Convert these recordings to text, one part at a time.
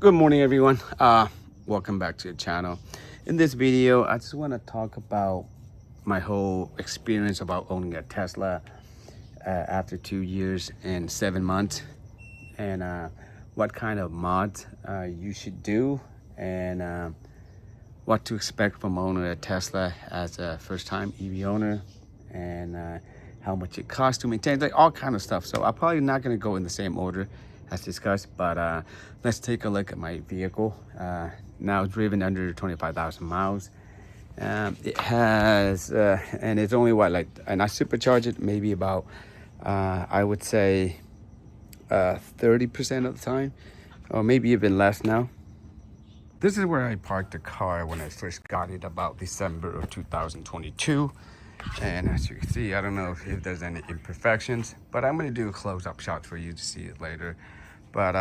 Good morning, everyone. Welcome back to the channel. In this video, I just want to talk about my whole experience about owning a Tesla after 2 years and 7 months, and what kind of mods you should do, and what to expect from owning a Tesla as a first-time EV owner, and how much it costs to maintain, like all kind of stuff. So I'm probably not going to go in the same order as discussed, but let's take a look at my vehicle. Now driven under 25,000 miles. It has, and it's only what, like, and I supercharge it maybe about, I would say 30% of the time, or maybe even less now. This is where I parked the car when I first got it about December of 2022. And as you can see, I don't know if there's any imperfections, but I'm going to do a close-up shot for you to see it later. But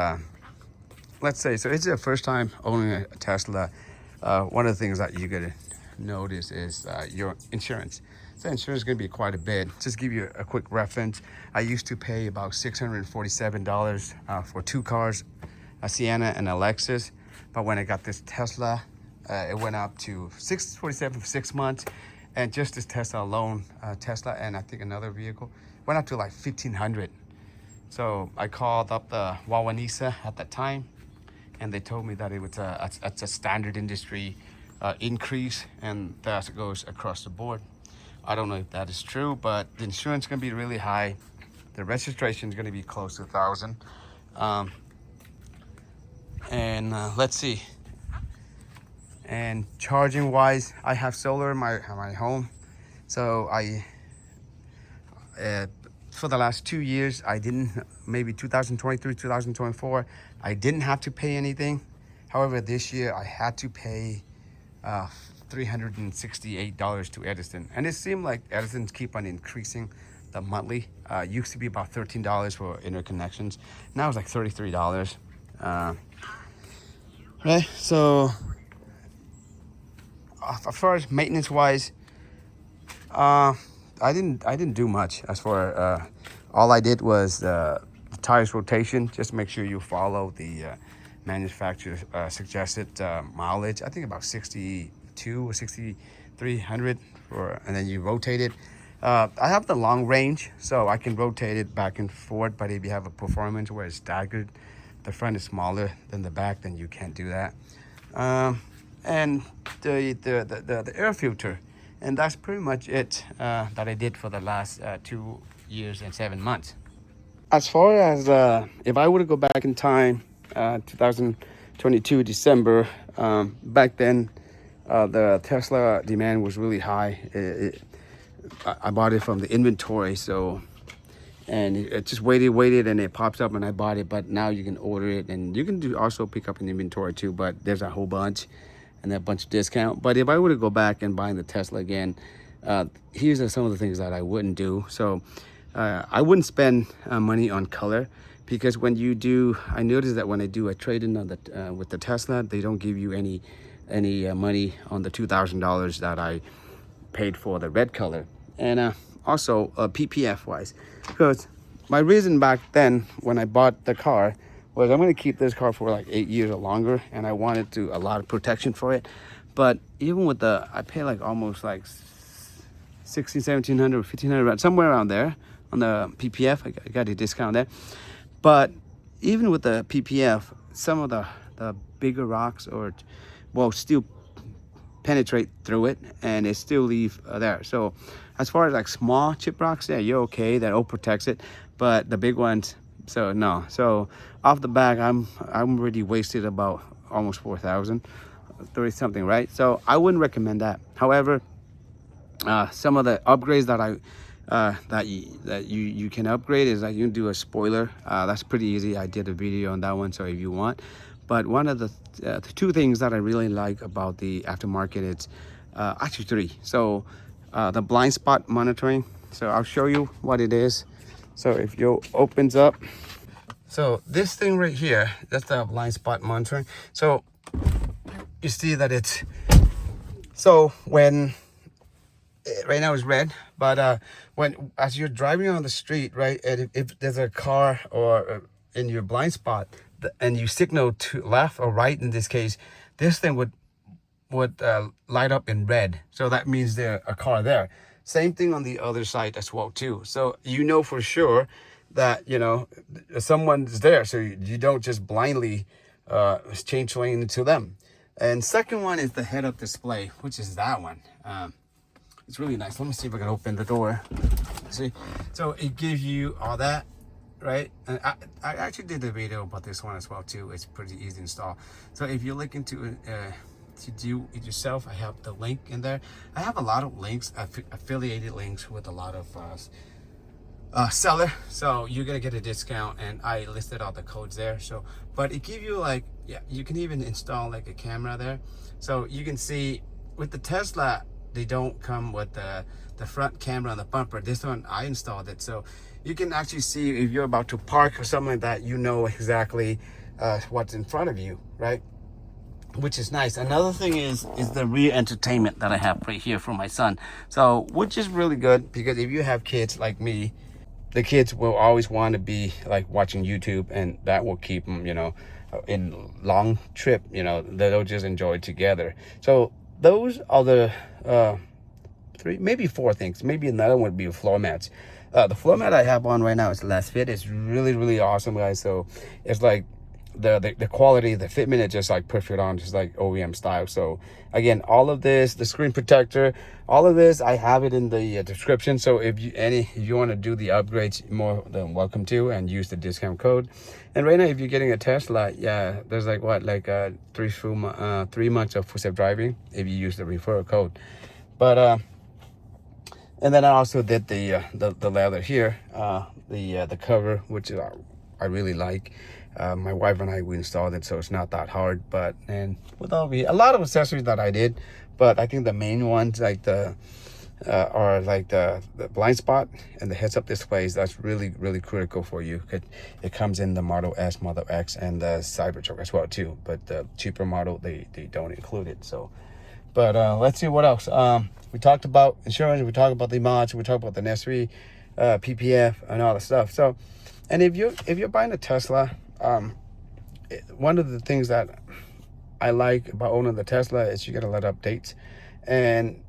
let's say, so it's your first time owning a Tesla. One of the things that you're going to notice is your insurance. So insurance is going to be quite a bit. Just give you a quick reference. I used to pay about $647 for two cars, a Sienna and a Lexus. But when I got this Tesla, it went up to $647 for 6 months. And just this Tesla alone, Tesla and I think another vehicle, went up to like $1,500. So I called up the Wawanisa at that time, and they told me that it was a standard industry increase, and that goes across the board. I don't know if that is true, but the insurance is going to be really high. The registration is going to be close to 1,000. Let's see. And charging wise, I have solar in my home, so for the last 2 years, I didn't, maybe 2023, 2024, I didn't have to pay anything. However, this year I had to pay $368 to Edison. And it seemed like Edison's keep on increasing the monthly. Used to be about $13 for interconnections. Now it's like $33. Right, so as far as maintenance wise, I didn't do much. As for all I did was the tires rotation. Just make sure you follow the manufacturer's suggested mileage. I think about 62 or 6,300 and then you rotate it. I have the long range, so I can rotate it back and forth. But if you have a performance where it's staggered, the front is smaller than the back, then you can't do that. And the air filter, and that's pretty much it that I did for the last 2 years and 7 months. As far as if I were to go back in time, 2022 December, back then the Tesla demand was really high. I bought it from the inventory, so, and it just waited and it pops up and I bought it. But now you can order it, and you can also pick up an inventory too, but there's a whole bunch and a bunch of discount. But if I were to go back and buy the Tesla again, here's some of the things that I wouldn't do. So I wouldn't spend money on color, because when you do, I noticed that when I do a trade-in on the with the Tesla, they don't give you any money on the $2,000 that I paid for the red color. And also PPF wise, because my reason back then when I bought the car was I'm going to keep this car for like 8 years or longer, and I wanted to a lot of protection for it. But even with the, I pay like almost like 1,700 or 1,500, somewhere around there on the PPF. I got a discount there. But even with the PPF, some of the bigger rocks will still penetrate through it, and it still leave there. So as far as like small chip rocks, yeah, you're okay, that all protects it. But the big ones, so no. So off the back, I'm already wasted about almost 4,000, 30 something, right? So I wouldn't recommend that. However, some of the upgrades that you can upgrade is that you can do a spoiler. That's pretty easy. I did a video on that one, so if you want. But one of the two things that I really like about the aftermarket, it's actually three. So the blind spot monitoring. So I'll show you what it is. So if you opens up, so this thing right here, that's the blind spot monitoring. So you see that it's, so when right now it's red, but when as you're driving on the street, right, and if there's a car or in your blind spot, and you signal to left or right in this case, this thing would light up in red. So that means there's a car there. Same thing on the other side as well too. So you know for sure that, you know, someone's there. So you don't just blindly change lane to them. And second one is the head-up display, which is that one. It's really nice. Let me see if I can open the door. See, so it gives you all that, right? And I actually did a video about this one as well too. It's pretty easy to install. So if you're looking to do it yourself, I have the link in there. I have a lot of links, affiliated links with a lot of seller, so you're gonna get a discount, and I listed all the codes there. So, but it gives you like, yeah, you can even install like a camera there, so you can see with the Tesla they don't come with the front camera on the bumper. This one I installed it, so you can actually see if you're about to park or something like that, you know exactly what's in front of you, right? Which is nice. Another thing is the rear entertainment that I have right here for my son. So, which is really good, because if you have kids like me, the kids will always want to be like watching YouTube, and that will keep them, you know, in long trip, you know, they'll just enjoy it together. So those are the three, maybe four things. Maybe another one would be floor mats. The floor mat I have on right now is Last Fit. It's really awesome, guys. So it's like the quality, the fitment is just like perfect on, just like OEM style. So again, all of this, the screen protector, all of this, I have it in the description. So if you want to do the upgrades, more than welcome to, and use the discount code. And right now, if you're getting a Tesla, yeah, there's like what, like 3 months of full self driving if you use the referral code. But and then I also did the leather here, the cover, which I really like. My wife and I, we installed it, so it's not that hard. But, and with all a lot of accessories that I did, but I think the main ones like are like the blind spot and the heads-up displays. That's really critical for you. It comes in the Model S, Model X, and the Cybertruck as well too. But the cheaper model, they don't include it. So, but let's see what else. We talked about insurance. We talked about the mods. We talked about the NES3, PPF, and all the stuff. So, and if you're buying a Tesla, one of the things that I like about owning the Tesla is you get a lot of updates. And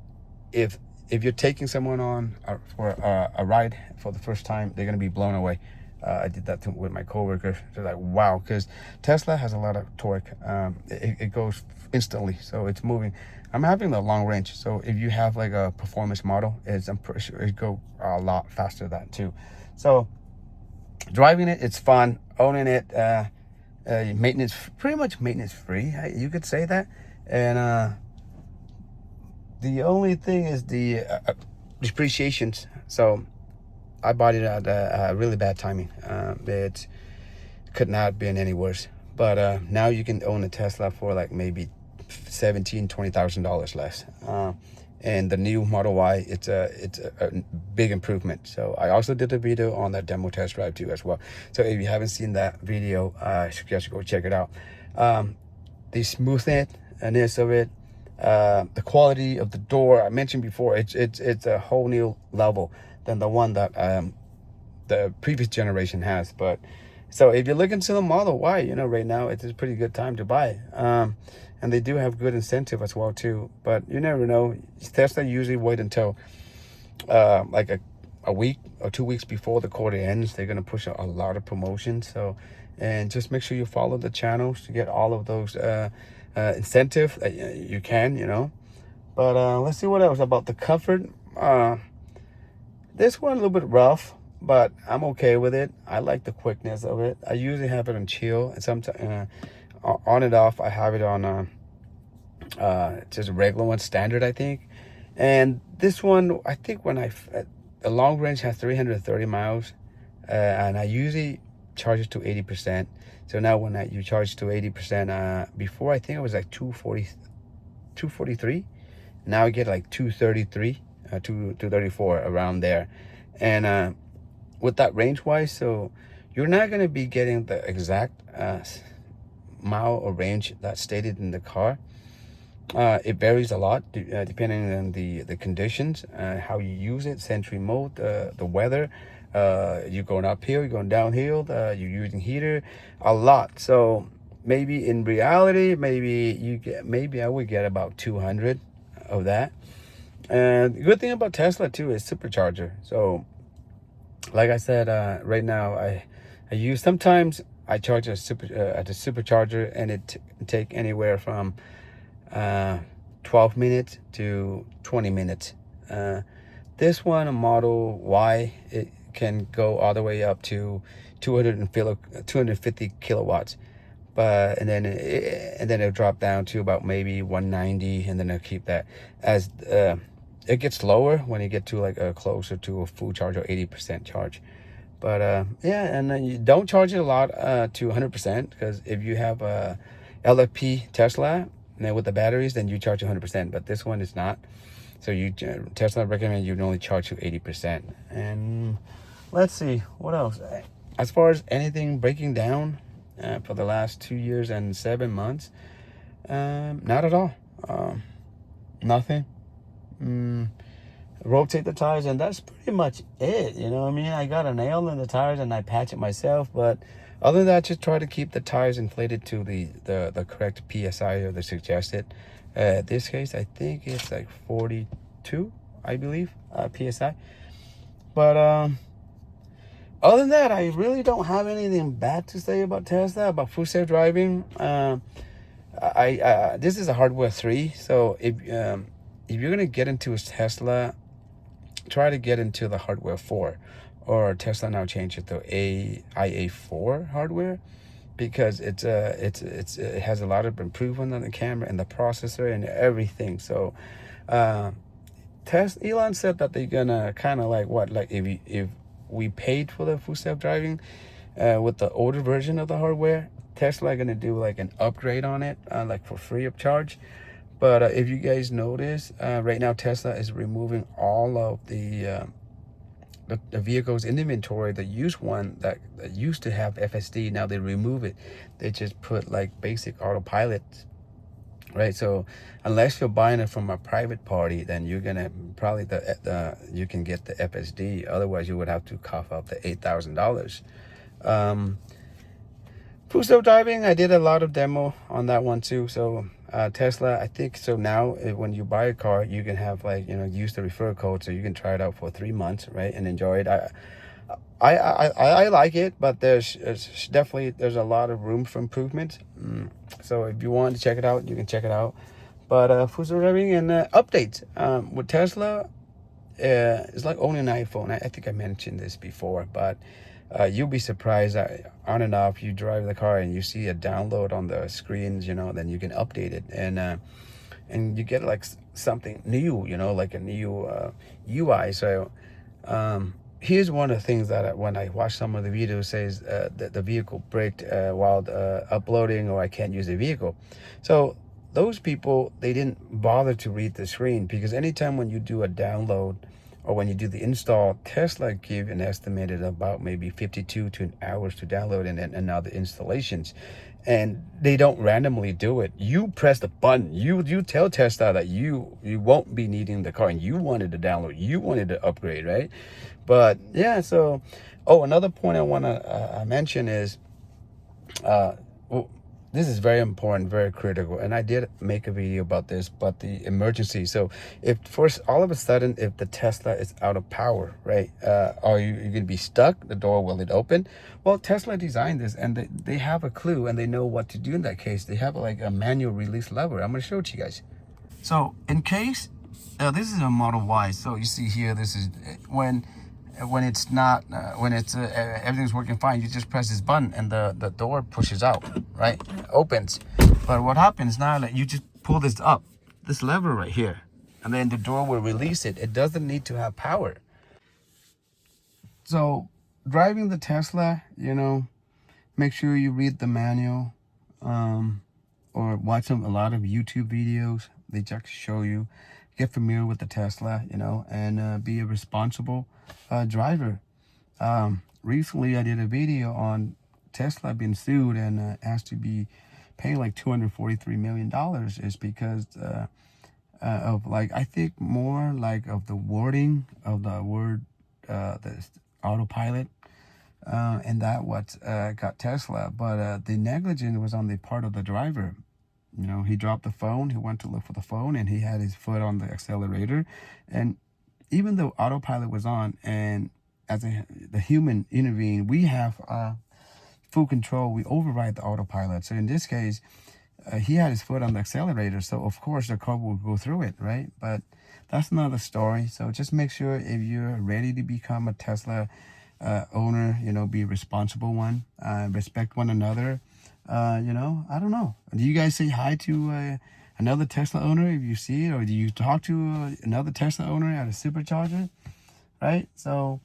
if you're taking someone on for a ride for the first time, they're going to be blown away. I did that with my coworker. They're like, wow, because Tesla has a lot of torque. It goes instantly, so it's moving. I'm having the long range, so if you have like a performance model, I'm pretty sure it go a lot faster than that too. So driving it, it's fun. Owning it, maintenance, pretty much maintenance free, you could say that. And the only thing is the depreciations. So I bought it at a really bad timing. It could not have been any worse. But now you can own a Tesla for like maybe $20,000 less. And the new Model Y, it's a big improvement. So I also did a video on that demo test drive too as well. So if you haven't seen that video, I suggest you go check it out. The smoothness of it, the quality of the door, I mentioned before, it's a whole new level than the one that the previous generation has. But so if you're looking to the Model Y, you know, right now it's a pretty good time to buy. And they do have good incentive as well too. But you never know. Tesla usually wait until like a week or 2 weeks before the quarter ends. They're gonna push a lot of promotions. So, and just make sure you follow the channels to get all of those incentive that you can, you know. But let's see what else about the comfort. This one a little bit rough, but I'm okay with it. I like the quickness of it. I usually have it on chill, and sometimes on and off I have it on just a regular one, standard, I think. And this one, I think when the long range has 330 miles, and I usually charge it to 80%. So now when you charge to 80%, before I think it was like 243. Now I get like 233, 234, around there. And with that range wise, so you're not going to be getting the exact mile or range that's stated in the car. It varies a lot depending on the conditions, how you use it, Sentry mode, the weather, You're going uphill, you're going downhill, you're using heater a lot. So maybe in reality, maybe I would get about 200 of that. And the good thing about Tesla too is supercharger. So like I said, right now I use, sometimes I charge at the supercharger, and it take anywhere from 12 minutes to 20 minutes. This one, a Model Y, it can go all the way up to 250 kilowatts. But and then it'll drop down to about maybe 190, and then it'll keep that as it gets lower when you get to like closer to a full charge or 80% charge. But yeah, and then you don't charge it a lot to 100%, because if you have a LFP Tesla, and then with the batteries, then you charge 100%. But this one is not. So Tesla recommend you only charge to 80%. And let's see what else. As far as anything breaking down for the last 2 years and 7 months, not at all. Nothing. Rotate the tires, and that's pretty much it. You know what I mean? I got a nail in the tires and I patch it myself, but other than that, just try to keep the tires inflated to the correct PSI or the suggested. This case, I think it's like 42, I believe, PSI. But other than that, I really don't have anything bad to say about Tesla, about full self driving. This is a hardware 3, so if you're gonna get into a Tesla, try to get into the hardware 4, or Tesla now changed it to IA4 hardware, because it has a lot of improvement on the camera and the processor and everything. So Elon said that they're gonna kind of like if we paid for the full self-driving with the older version of the hardware, Tesla gonna do like an upgrade on it, like for free of charge. But if you guys notice, right now Tesla is removing all of the vehicles in inventory, the used one that used to have FSD. Now they remove it. They just put like basic autopilot, right? So unless you're buying it from a private party, then you're gonna probably you can get the FSD. Otherwise, you would have to cough up the $8,000. Full self driving, I did a lot of demo on that one too. So Tesla, I think, so now when you buy a car, you can have like, use the referral code, so you can try it out for 3 months, right, and enjoy it. I like it, but there's a lot of room for improvement. So if you want to check it out, you can check it out. But full self driving and updates with Tesla, it's like owning an iPhone. I think I mentioned this before, but you'll be surprised that on and off you drive the car and you see a download on the screens, then you can update it, and you get like something new, like a new UI. So here's one of the things that when I watch some of the videos says that the vehicle braked while uploading, or I can't use the vehicle. So those people, they didn't bother to read the screen, because anytime when you do a download or when you do the install, Tesla give an estimated about maybe 52 to an hours to download and other installations. And they don't randomly do it. You press the button. You tell Tesla that you won't be needing the car, and you wanted to download, you wanted to upgrade, right? But yeah, so another point I want to mention is this is very important, very critical, and I did make a video about this, but the emergency. So if first, all of a sudden, if the Tesla is out of power, right, are you going to be stuck? The door, will it open? Well, Tesla designed this, and they have a clue, and they know what to do in that case. They have like a manual release lever. I'm going to show it to you guys. So in case, this is a Model Y. So you see here, this is when it's not, when it's everything's working fine, you just press this button and the door pushes out, right? It opens. But what happens now, that you just pull this up, this lever right here, and then the door will release it. It doesn't need to have power. So driving the Tesla, make sure you read the manual, or watch a lot of YouTube videos. They just show you, get familiar with the Tesla, and be a responsible driver. Recently, I did a video on Tesla being sued and asked to be paying like $243 million, is because of like, I think more like of the wording of the word, autopilot, and that what got Tesla. But the negligence was on the part of the driver. You know, he dropped the phone, he went to look for the phone, and he had his foot on the accelerator. And even though autopilot was on, and as the human intervened, we have full control. We override the autopilot. So in this case, he had his foot on the accelerator, so of course the car will go through it, right? But that's another story. So just make sure if you're ready to become a Tesla owner, you know, be a responsible one, respect one another. You know, I don't know. Do you guys say hi to another Tesla owner if you see it, or do you talk to another Tesla owner at a supercharger, right? So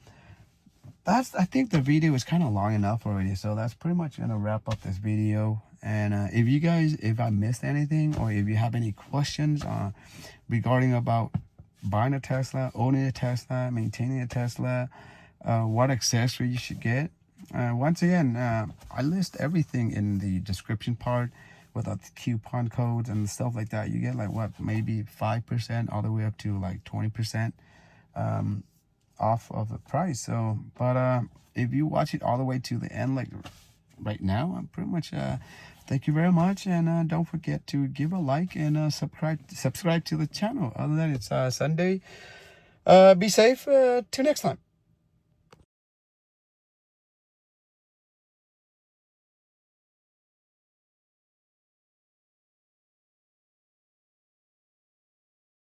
that's, I think the video is kind of long enough already, so that's pretty much gonna wrap up this video. And if you guys, if I missed anything, or if you have any questions regarding about buying a Tesla, owning a Tesla, maintaining a Tesla, what accessory you should get, once again, I list everything in the description part with the coupon codes and stuff like that. You get like what, maybe 5% all the way up to like 20% off of the price. So, but if you watch it all the way to the end, like right now, I'm pretty much thank you very much, and don't forget to give a like and subscribe to the channel. Other than it's Sunday, be safe, till next time.